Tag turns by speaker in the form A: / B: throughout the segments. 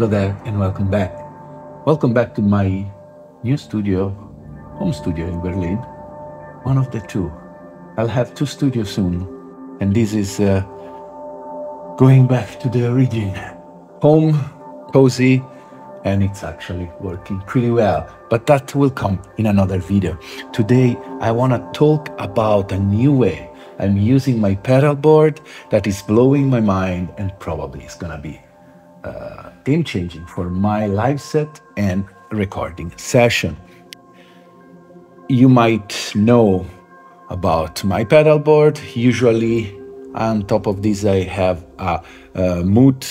A: Hello there and welcome back. Welcome back to my new studio, home studio in Berlin. One of the two. I'll have two studios soon. And this is going back to the origin. Home, cozy, and it's actually working pretty well. But that will come in another video. Today, I want to talk about a new way I'm using my pedal board that is blowing my mind and probably is going to be game-changing for my live set and recording session. You might know about my pedal board. Usually on top of this I have a mood,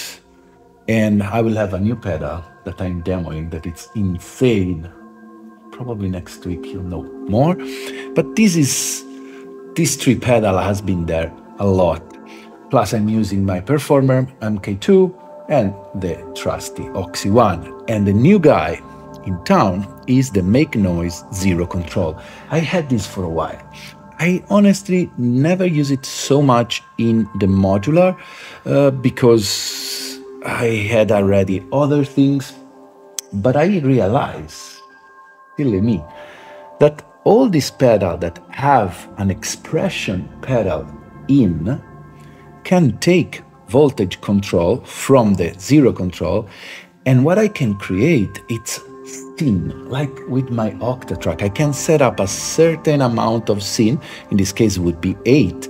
A: and I will have a new pedal that I'm demoing that it's insane. Probably next week you'll know more. But this tree pedal has been there a lot. Plus I'm using my Perfourmer MKII and the trusty OXI One. And the new guy in town is the Make Noise Zero Control. I had this for a while. I honestly never use it so much in the modular because I had already other things, but I realized, silly me, that all these pedals that have an expression pedal in can take voltage control from the zero control, and what I can create, it's scene, like with my Octatrack. I can set up a certain amount of scene, in this case it would be 8,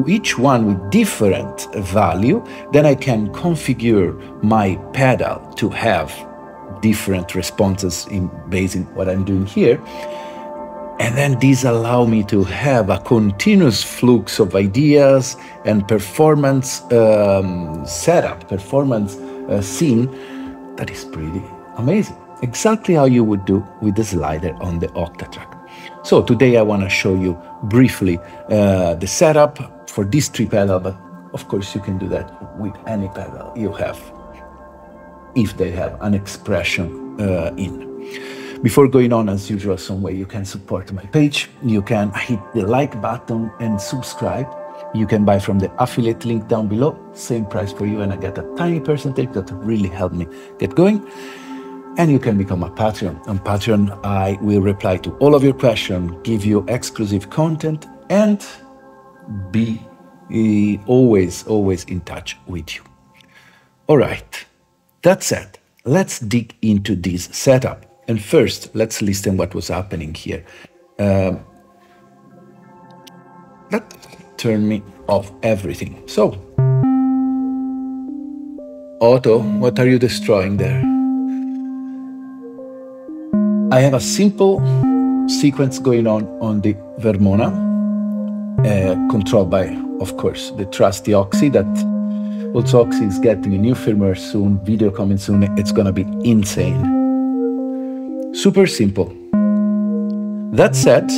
A: each one with different value. Then I can configure my pedal to have different responses based on what I'm doing here. And then these allow me to have a continuous flux of ideas and performance setup, performance scene that is pretty amazing. Exactly how you would do with the slider on the Octatrack. So today I want to show you briefly the setup for this tree pedal, but of course you can do that with any pedal you have, if they have an expression in. Before going on, as usual, some way you can support my page. You can hit the like button and subscribe. You can buy from the affiliate link down below, same price for you, and I get a tiny percentage that really helped me get going. And you can become a Patreon. On Patreon, I will reply to all of your questions, give you exclusive content, and be always in touch with you. All right, that said, let's dig into this setup. And first, let's listen what was happening here. Let's turn me off everything. So, Otto, what are you destroying there? I have a simple sequence going on the Vermona, controlled by, of course, the trusty OXI, that also OXI is getting a new firmware soon, video coming soon. It's gonna be insane. Super simple. That said,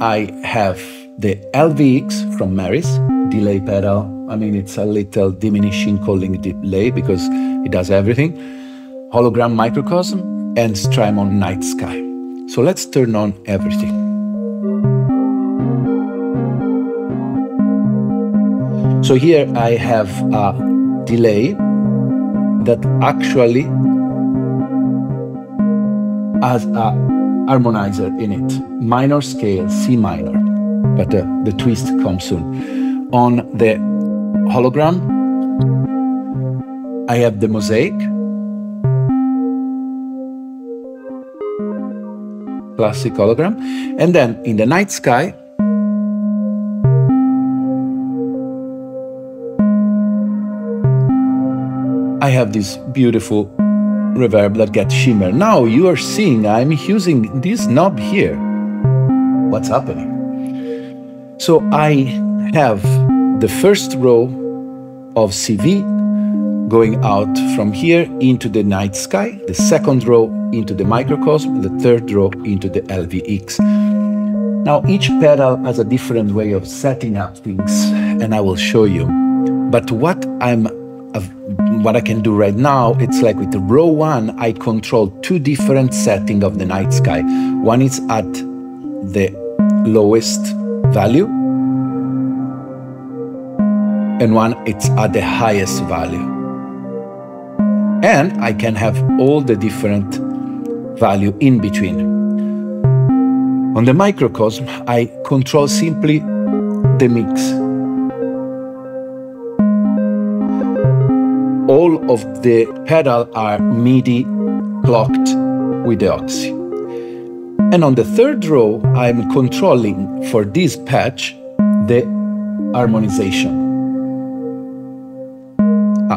A: I have the LVX from Meris, delay pedal. I mean, it's a little diminishing calling delay because it does everything. Hologram Microcosm and Strymon Nightsky. So let's turn on everything. So here I have a delay that actually has a harmonizer in it, minor scale, C minor, but the twist comes soon. On the hologram, I have the mosaic, classic hologram, and then in the night sky, I have this beautiful reverb that gets shimmer. Now you are seeing I'm using this knob here. What's happening? So I have the first row of CV going out from here into the night sky, the second row into the microcosm, the third row into the LVX. Now each pedal has a different way of setting up things, and I will show you. But what I can do right now, it's like with the row 1, I control two different settings of the night sky. One is at the lowest value, and one it's at the highest value. And I can have all the different value in between. On the microcosm, I control simply the mix. All of the pedals are MIDI clocked with the OXI. And on the third row, I'm controlling for this patch the harmonization.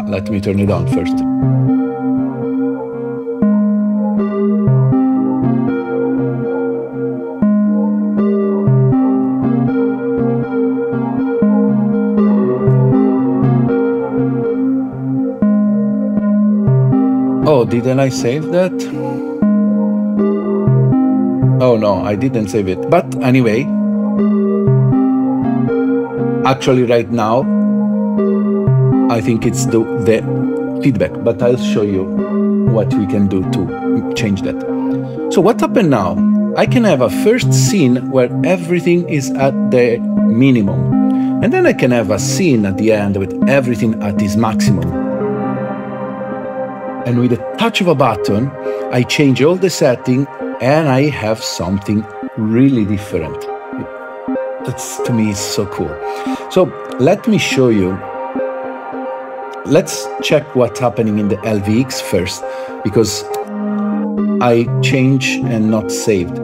A: Let me turn it on first. Oh, didn't I save that? Oh no, I didn't save it. But anyway, actually right now, I think it's the feedback, but I'll show you what we can do to change that. So what happened now? I can have a first scene where everything is at the minimum. And then I can have a scene at the end with everything at its maximum. And with a touch of a button, I change all the setting and I have something really different. That's, to me, is so cool. So let me show you. Let's check what's happening in the LVX first, because I changed and not saved.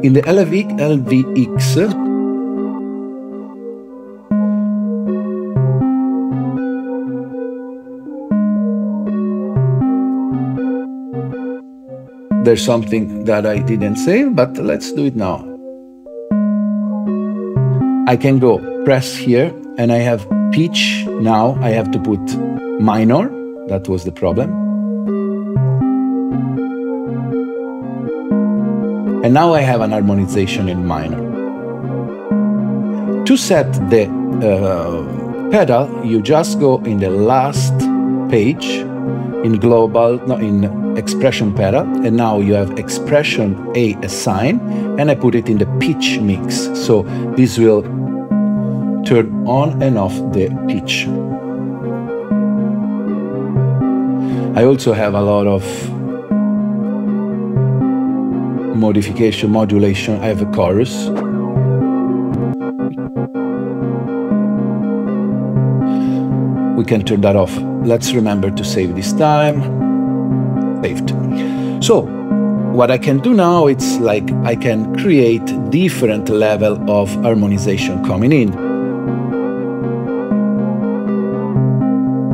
A: In the LVX, there's something that I didn't save, but let's do it now. I can go press here and I have pitch. Now I have to put minor. That was the problem. And now I have an harmonization in minor. To set the pedal, you just go in the last page in global, no, in expression pedal, and now you have expression A assigned, and I put it in the pitch mix. So this will turn on and off the pitch. I also have a lot of modification, modulation. I have a chorus. We can turn that off. Let's remember to save this time. Saved. So what I can do now, it's like I can create different level of harmonization coming in.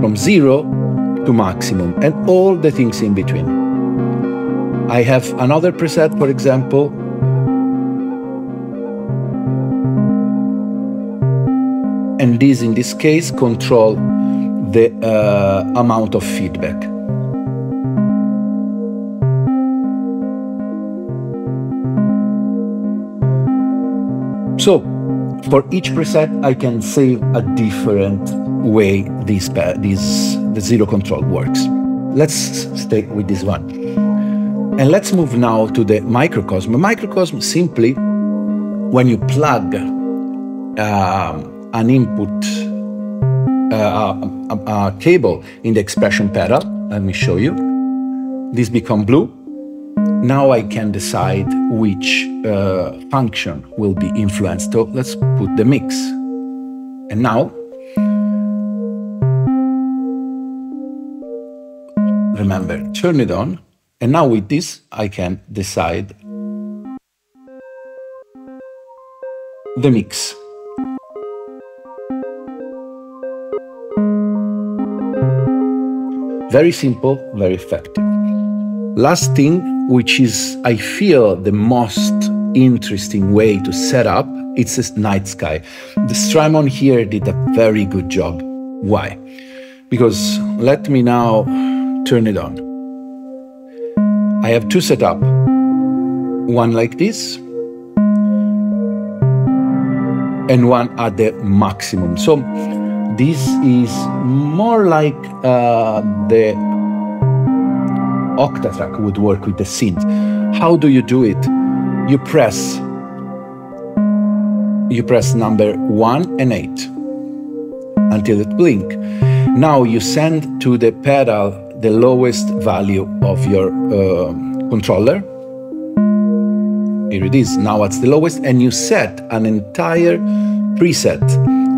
A: From 0 to maximum, and all the things in between. I have another preset, for example, and this, in this case, control the amount of feedback. So, for each preset, I can save a different way the zero control works. Let's stay with this one. And let's move now to the microcosm. A microcosm, simply, when you plug an input, a cable in the expression pedal, let me show you. This becomes blue. Now I can decide which function will be influenced. So let's put the mix. And now, remember, turn it on. And now with this, I can decide the mix. Very simple, very effective. Last thing, which is, I feel, the most interesting way to set up, it's this night sky. The Strymon here did a very good job. Why? Because let me now turn it on. I have two setup. One like this, and one at the maximum. So this is more like the octatrack would work with the synth. How do you do it? You press number 1 and 8 until it blink. Now you send to the pedal the lowest value of your controller. Here it is, now it's the lowest, and you set an entire preset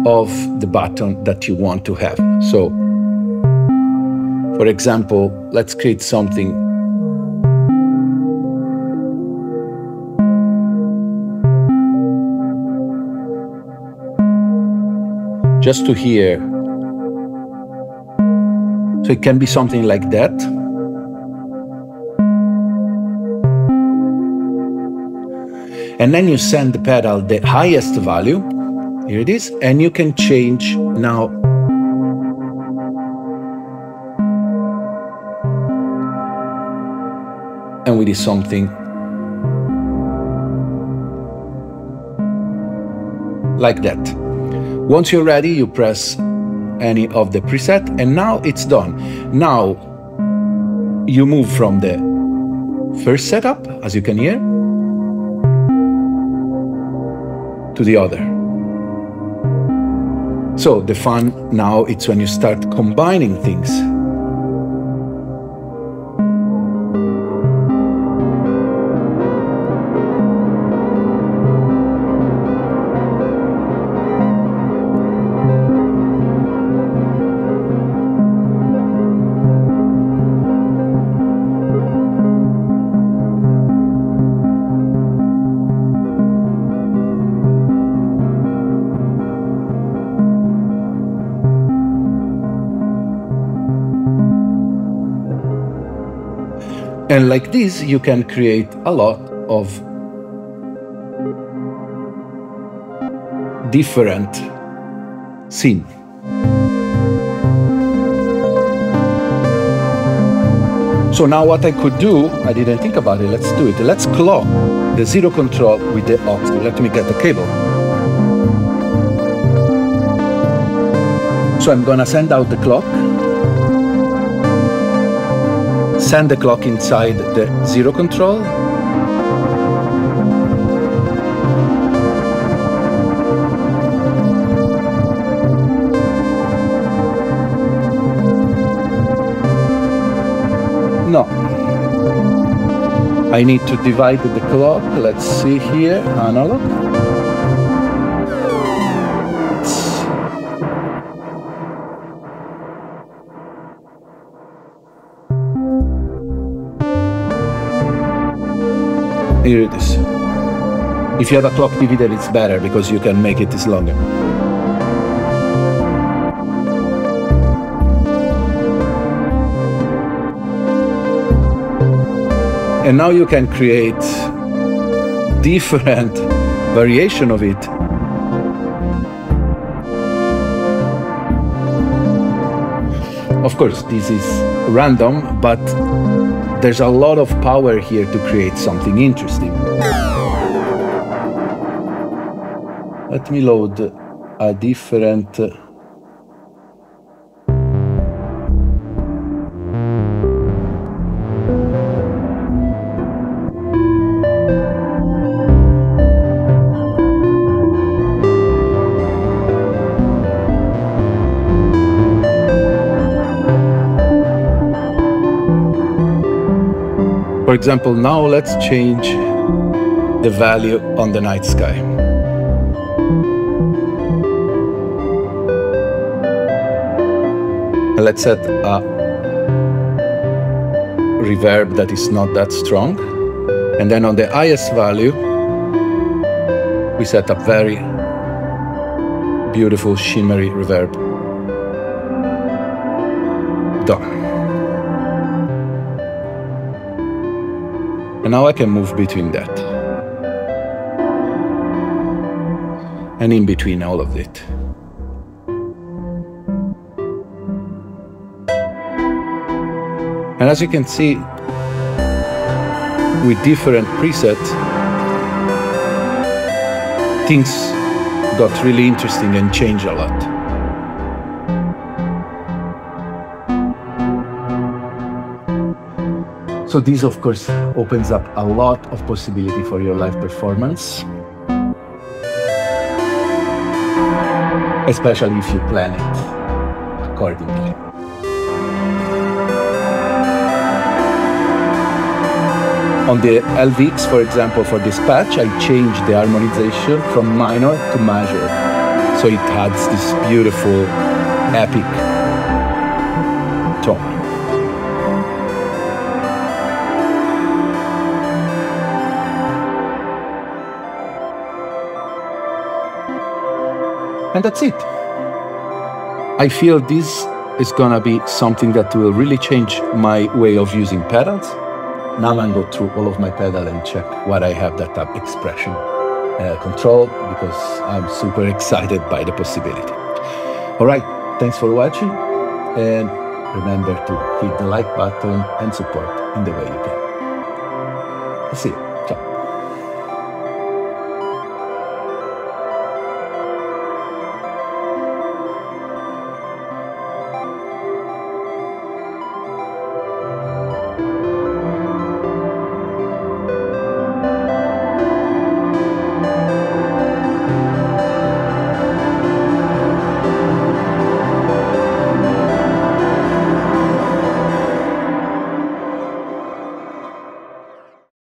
A: of the button that you want to have. So, for example, let's create something just to hear. So it can be something like that. And then you send the pedal the highest value. Here it is. And you can change now. And we do something like that. Once you're ready, you press any of the preset, and now it's done. Now you move from the first setup, as you can hear, to the other. So the fun now it's when you start combining things. And like this, you can create a lot of different scenes. So now what I could do, I didn't think about it, let's do it. Let's clock the zero control with the OXI. Let me get the cable. So I'm gonna send out the clock. Send the clock inside the zero control. No. I need to divide the clock. Let's see here, analog. Here it is. If you have a clock divider, it's better because you can make it longer. And now you can create different variation of it. Of course, this is random, but there's a lot of power here to create something interesting. Let me load a different For example, now let's change the value on the night sky. And let's set a reverb that is not that strong. And then on the highest value, we set a very beautiful shimmery reverb. Done. And now I can move between that. And in between all of it. And as you can see, with different presets, things got really interesting and changed a lot. So this, of course, opens up a lot of possibility for your live performance, especially if you plan it accordingly. On the LVX, for example, for this patch, I changed the harmonization from minor to major. So it adds this beautiful, epic tone. And that's it. I feel this is gonna be something that will really change my way of using pedals. Now I'm going to go through all of my pedal and check what I have that have expression control, because I'm super excited by the possibility. All right, thanks for watching, and remember to hit the like button and support in the way you can. See you.